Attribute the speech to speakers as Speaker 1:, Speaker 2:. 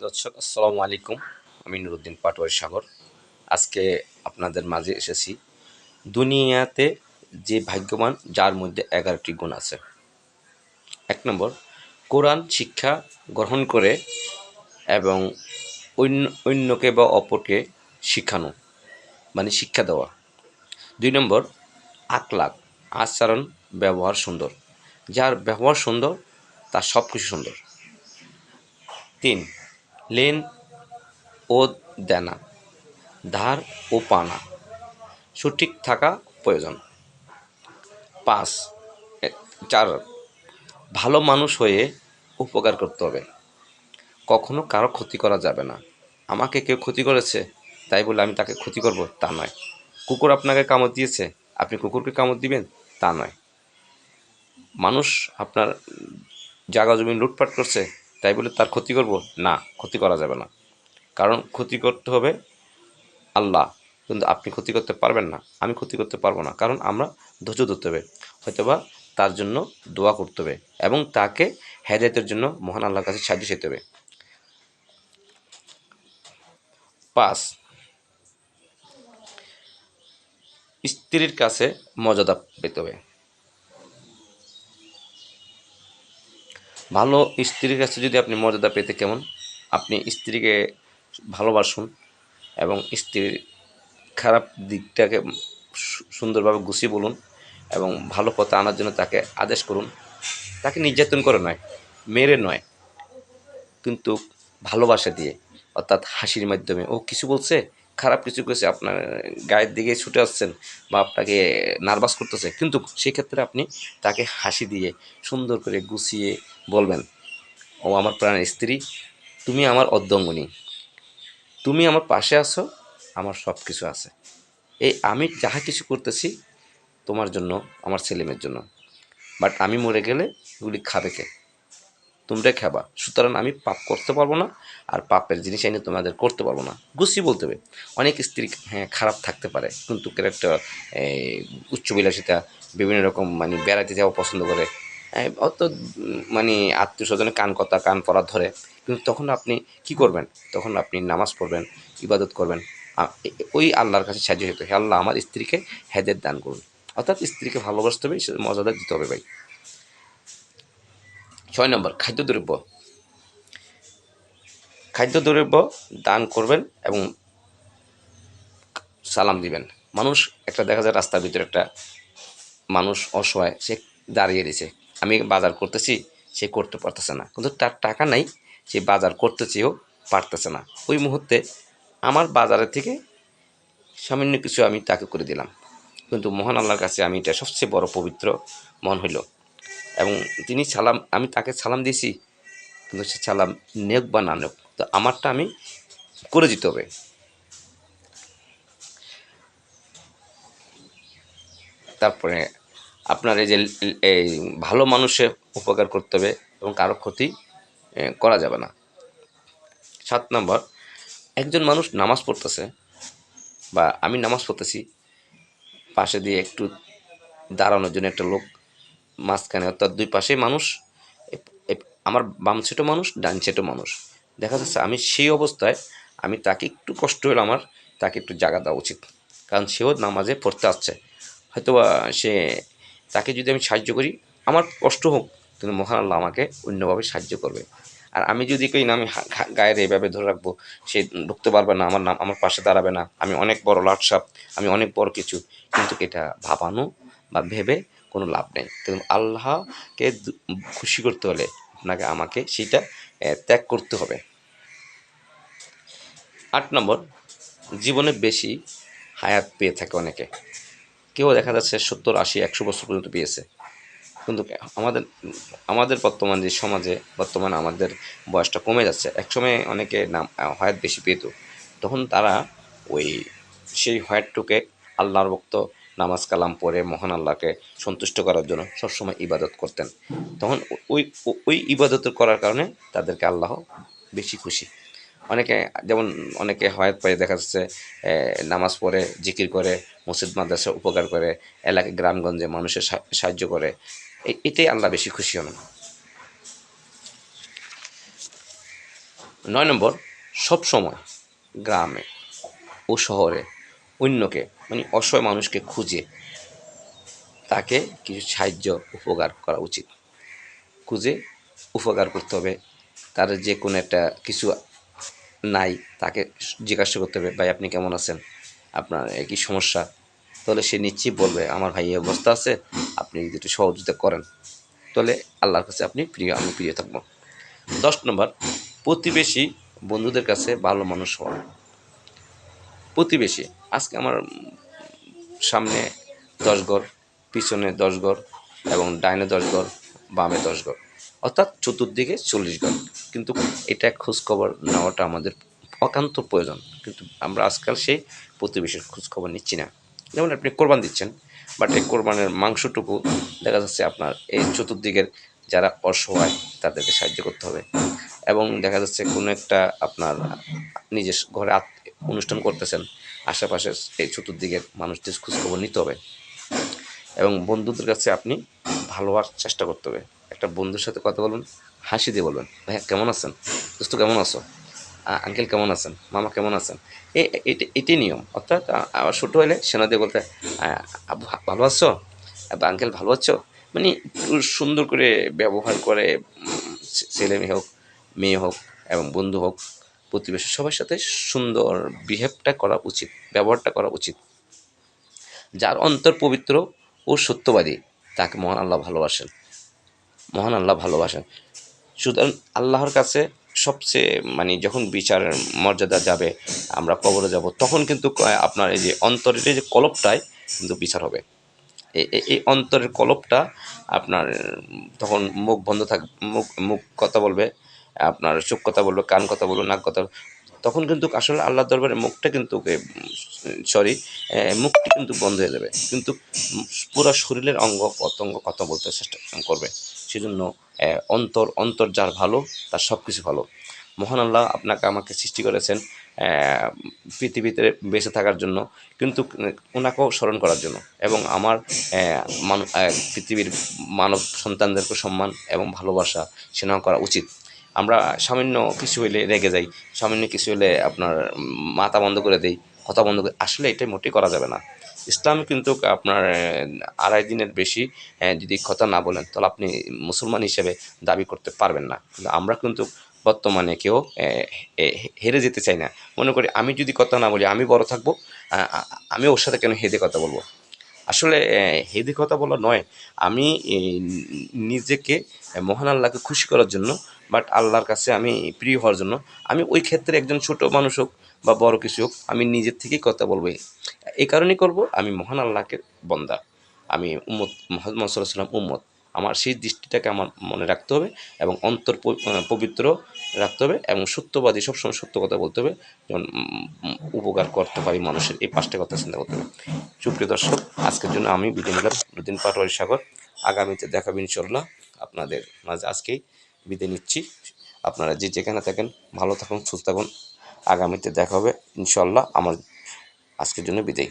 Speaker 1: দর্শক আসসালামু আলাইকুম। আমি নুরুদ্দিন পাটোয়ারি সাগর। আজকে আপনাদের মাঝে এসেছি। দুনিয়াতে যে ভাগ্যবান যার মধ্যে 11টি গুণ আছে। 1 নম্বর, কোরআন শিক্ষা গ্রহণ করে এবং অন্যকে বা অপরকে শিখানো, মানে শিক্ষা দেওয়া। 2 নম্বর, আখলাক, আচরণ, ব্যবহার সুন্দর। যার ব্যবহার সুন্দর তার সব কিছু সুন্দর। 3, লেন ও দেনা, ধার ও পানা সঠিক থাকা প্রয়োজন। 5, 4, ভালো মানুষ হয়ে উপকার করতে হবে। কখনো কারো ক্ষতি করা যাবে না। আমাকে কেউ ক্ষতি করেছে তাই বলে আমি তাকে ক্ষতি করব তা নয়। কুকুর আপনাকে কামড় দিয়েছে, আপনি কুকুরকে কামড় দিবেন তা নয়। মানুষ আপনার জায়গা জমি লুটপাট করছে তাই বলে তার ক্ষতি করব না, ক্ষতি করা যাবে না। কারণ ক্ষতি করতে হবে আল্লাহ, কিন্তু আপনি ক্ষতি করতে পারবেন না, আমি ক্ষতি করতে পারবো না। কারণ আমরা ধৈর্য ধরতে হবে, হয়তোবা তার জন্য দোয়া করতে হবে এবং তাকে হেদায়েতের জন্য মহান আল্লাহর কাছে সাহায্য চাইতে হবে। 5, স্ত্রীর কাছে মর্যাদা পেতে হবে। ভালো স্ত্রীর কাছে যদি আপনি মর্যাদা পেতে কেমন, আপনি স্ত্রীকে ভালোবাসুন এবং স্ত্রীর খারাপ দিকটাকে সুন্দরভাবে গুছিয়ে বলুন এবং ভালো পথে আনার জন্য তাকে আদেশ করুন। তাকে নির্যাতন করে নয়, মেরে নয়, কিন্তু ভালোবাসা দিয়ে, অর্থাৎ হাসির মাধ্যমে। ও কিছু বলছে, খারাপ কিছু করেছে, আপনার গায়ের দিকে ছুটে আসছেন বা আপনাকে নার্ভাস করতেছে, কিন্তু সেক্ষেত্রে আপনি তাকে হাসি দিয়ে সুন্দর করে গুছিয়ে বলবেন, ও আমার প্রাণের স্ত্রী, তুমি আমার অর্ধাঙ্গিনী, তুমি আমার পাশে আছো, আমার সব কিছু আছে। এই আমি যাহা কিছু করতেছি তোমার জন্য, আমার ছেলেমেয়ের জন্য। বাট আমি মরে গেলে এগুলি খাবে কে? তোমরাই খাবা। সুতরাং আমি পাপ করতে পারবো না, আর পাপের জিনিস এনে তোমাদের করতে পারবো না। গুছিয়ে বলতে হবে। অনেক স্ত্রী হ্যাঁ খারাপ থাকতে পারে, কিন্তু ক্যারেক্টার উচ্চবিলাসিতা, বিভিন্ন রকম মানে বেড়াতে যাওয়া পছন্দ করে, অত মানে আত্মীয় স্বজনের কান পড়া ধরে। কিন্তু তখন আপনি কি করবেন? তখন আপনি নামাজ পড়বেন, ইবাদত করবেন, ওই আল্লাহর কাছে সাহায্য হতে, হে আল্লাহ আমার স্ত্রীকে হেদায়েত দান করুন। অর্থাৎ স্ত্রীকে ভালোবাসতে হবে, মর্যাদা দিতে হবে ভাই। 6 নম্বর, খাদ্যদ্রব্য দান করবেন এবং সালাম দিবেন। মানুষ একটা দেখা যায় রাস্তার ভিতরে একটা মানুষ অসহায়, সে দাঁড়িয়ে রয়েছে, আমি বাজার করতেছি, সে করতে পারতেছে না, কিন্তু তার টাকা নাই, সে বাজার করতে চেয়েও পারতেছে না। ওই মুহূর্তে আমার বাজারের থেকে সামান্য কিছু আমি তাকে করে দিলাম, কিন্তু মহান আল্লাহর কাছে আমি এটা সবচেয়ে বড় পবিত্র মন হইল। এবং তিনি সালাম, আমি তাকে সালাম দিয়েছি, কিন্তু সে সালাম নেক বা না নেক, তো আমারটা আমি করে দিতে হবে। তারপরে আপনার এই যে এই ভালো মানুষের উপকার করতে হবে এবং কারো ক্ষতি করা যাবে না। 7 নম্বর, একজন মানুষ নামাজ পড়তেছে বা আমি নামাজ পড়তেছি, পাশে দিয়ে একটু দাঁড়ানোর জন্য একটা লোক মাঝখানে, অর্থাৎ দুই পাশেই মানুষ, আমার বাম সাইডও মানুষ, ডান সাইডও মানুষ, দেখা যাচ্ছে আমি সেই অবস্থায় আমি তাকে একটু কষ্ট হলে আমার তাকে একটু জায়গা দেওয়া উচিত। কারণ সেও নামাজে পড়তে আসছে, হয়তো সে, তাকে যদি আমি সাহায্য করি, আমার কষ্ট হোক, কিন্তু মহান আল্লাহ আমাকে অন্যভাবে সাহায্য করবে। আর আমি যদি কই না আমি গায়ের এইভাবে ধরে রাখবো, সে ঢুকতে পারবে না, আমার নাম আমার পাশে দাঁড়াবে না, আমি অনেক বড় লাটসাপ, আমি অনেক বড় কিছু, কিন্তু এটা ভাবানো বা ভেবে কোনো লাভ নেই। কিন্তু আল্লাহকে খুশি করতে হলে আপনাকে আমাকে সেইটা ত্যাগ করতে হবে। 8 নম্বর, জীবনে বেশি হায়াত পেয়ে থাকে অনেকে। কেউ দেখা যাচ্ছে 70, 80, 100 বছর পর্যন্ত পেয়েছে, কিন্তু আমাদের আমাদের বর্তমান যে সমাজে বর্তমানে আমাদের বয়সটা কমে যাচ্ছে। একসময় অনেকে নাম হায়াত বেশি পেত, তখন তারা ওই সেই হায়াতটুকে আল্লাহর ভক্ত, নামাজ কালাম পড়ে মহান আল্লাহকে সন্তুষ্ট করার জন্য সবসময় ইবাদত করতেন। তখন ওই ওই ইবাদত করার কারণে তাদেরকে আল্লাহ বেশি খুশি। অনেকে, যেমন অনেকে হায়াত পায় দেখা যাচ্ছে নামাজ পড়ে, জিকির করে, মসজিদ মাদ্রাসা উপকার করে, এলাকা গ্রামগঞ্জে মানুষের সাহায্য করে, এটাই আল্লাহ বেশি খুশি হন। 9 নম্বর, সবসময় গ্রামে ও শহরে অন্যকে মানে অসহায় মানুষকে খুঁজে তাকে কিছু সাহায্য উপকার করা উচিত। খুঁজে উপকার করতে হবে। তার যে কোনো একটা কিছু নাই, তাকে জিজ্ঞাসা করতে হবে, ভাই আপনি কেমন আছেন, আপনার কি সমস্যা? তাহলে সে নিশ্চয়ই বলবে আমার ভাই এই অবস্থা আছে, আপনি যদি একটু সহযোগিতা করেন তাহলে আল্লাহর কাছে আপনি প্রিয়, আমি প্রিয় থাকবো। 10 নম্বর, প্রতিবেশী বন্ধুদের কাছে ভালো মানুষ হওয়া। প্রতিবেশী, আজকে আমার সামনে 10 ঘর, পিছনে 10 ঘর এবং ডাইনে 10 ঘর, বামে 10 ঘর, অর্থাৎ চতুর্দিকে 40 ঘর। কিন্তু এটা খোঁজখবর নেওয়াটা আমাদের একান্ত প্রয়োজন, কিন্তু আমরা আজকাল সেই প্রতিবেশীর খোঁজখবর নিচ্ছি না। যেমন আপনি কোরবান দিচ্ছেন, বাট এই কোরবানের মাংসটুকু দেখা যাচ্ছে আপনার এই চতুর্দিকের যারা অসহায় তাদেরকে সাহায্য করতে হবে। এবং দেখা যাচ্ছে কোনো একটা আপনার নিজের ঘরে অনুষ্ঠান করতেছেন, আশেপাশে এই চতুর্দিকের মানুষদের খোঁজখবর নিতে হবে। এবং বন্ধুদের কাছে আপনি ভালো হওয়ার চেষ্টা করতে হবে। একটা বন্ধুর সাথে কথা বলবেন, হাসি দিয়ে বলবেন, ভাইয়া কেমন আছেন, দোস্ত কেমন আছো, আঙ্কেল কেমন আছেন, মামা কেমন আছেন। এটাই নিয়ম। অর্থাৎ আবার ছোটো হলে সেনা দিয়ে বলতে, আব্বু ভালো আছো, বা আঙ্কেল ভালো আছো। মানে একটু সুন্দর করে ব্যবহার করে ছেলে মেয়ে হোক, মেয়ে হোক এবং বন্ধু হোক, প্রতিবেশী সবার সাথে সুন্দর বিহেভটা করা উচিত, ব্যবহারটা করা উচিত। যার অন্তর পবিত্র ও সত্যবাদী তাকে মহান আল্লাহ ভালোবাসেন, মহান আল্লাহ ভালোবাসেন। সুতরাং আল্লাহর কাছে সবচেয়ে মানে যখন বিচারের মর্যাদা যাবে, আমরা কবরে যাব, তখন কিন্তু আপনার এই যে অন্তরের যে কলপটায় কিন্তু বিচার হবে। এই অন্তরের কলপটা আপনার তখন মুখ বন্ধ থাক, মুখ মুখ কথা বলবে, আপনার চোখ কথা বলবে, কান কথা বলবে, নাক কথা, তখন কিন্তু আসলে আল্লাহর দরবারে মুখটা কিন্তু সরি মুখটি কিন্তু বন্ধ হয়ে যাবে, কিন্তু পুরো শরীরের অঙ্গ প্রত্যঙ্গ কথা বলতে চেষ্টা করবে। সেজন্য অন্তর অন্তর যার ভালো তার সব কিছু ভালো। মহান আল্লাহ আপনাকে আমাকে সৃষ্টি করেছেন পৃথিবীতে বেঁচে থাকার জন্য, কিন্তু ওনাকেও স্মরণ করার জন্য, এবং আমার পৃথিবীর মানব সন্তানদেরকে সম্মান এবং ভালোবাসা স্নেহ করা উচিত। আমরা সামান্য কিছু হইলে রেগে যাই, সামান্য কিছু হলে আপনার মাথা বন্ধ করে দেই, কথা বন্ধ করে, আসলে এটাই মোটেই করা যাবে না। ইসলাম কিন্তু আপনার 2.5 দিনের বেশি যদি কথা না বলেন তাহলে আপনি মুসলমান হিসেবে দাবি করতে পারবেন না। কিন্তু আমরা কিন্তু বর্তমানে কেউ হেরে যেতে চাই না। মনে করি আমি যদি কথা না বলি আমি বড় থাকবো, আমি ওর সাথে কেন হেদে কথা বলবো। আসলে হেদি কথা বলা নয়, আমি নিজেকে মহান আল্লাহকে খুশি করার জন্য, বাট আল্লাহর কাছে আমি প্রিয় হওয়ার জন্য আমি ওই ক্ষেত্রে একজন ছোট মানুষ হোক বা বড় কিছু হোক, আমি নিজের থেকেই কথা বলবো। এই কারণেই করব, আমি মহান আল্লাহকে বন্দা, আমি উম্মত, মুহাম্মদ সাল্লাল্লাহু আলাইহি ওয়াসাল্লাম উম্মত। আমার সেই দৃষ্টিটাকে আমার মনে রাখতে হবে এবং অন্তর পবিত্র রাখতে হবে এবং সত্যবাদী, সবসময় সত্য কথা বলতে হবে, যেমন উপকার করতে পারি মানুষের, এই 5টা কথা চিন্তা করতে হবে। সুপ্রিয় দর্শক, আজকের জন্য আমি বিদায় নিলাম। নতুন পাটোয়ারি সাগর, আগামীতে দেখাবো ইনশাল্লাহ আপনাদের মাঝে। আজকেই বিদায় নিচ্ছি। আপনারা যে যেখানে থাকেন ভালো থাকুন, সুস্থ থাকুন। আগামীতে দেখা হবে ইনশাল্লাহ। আমার আজকের জন্য বিদায়।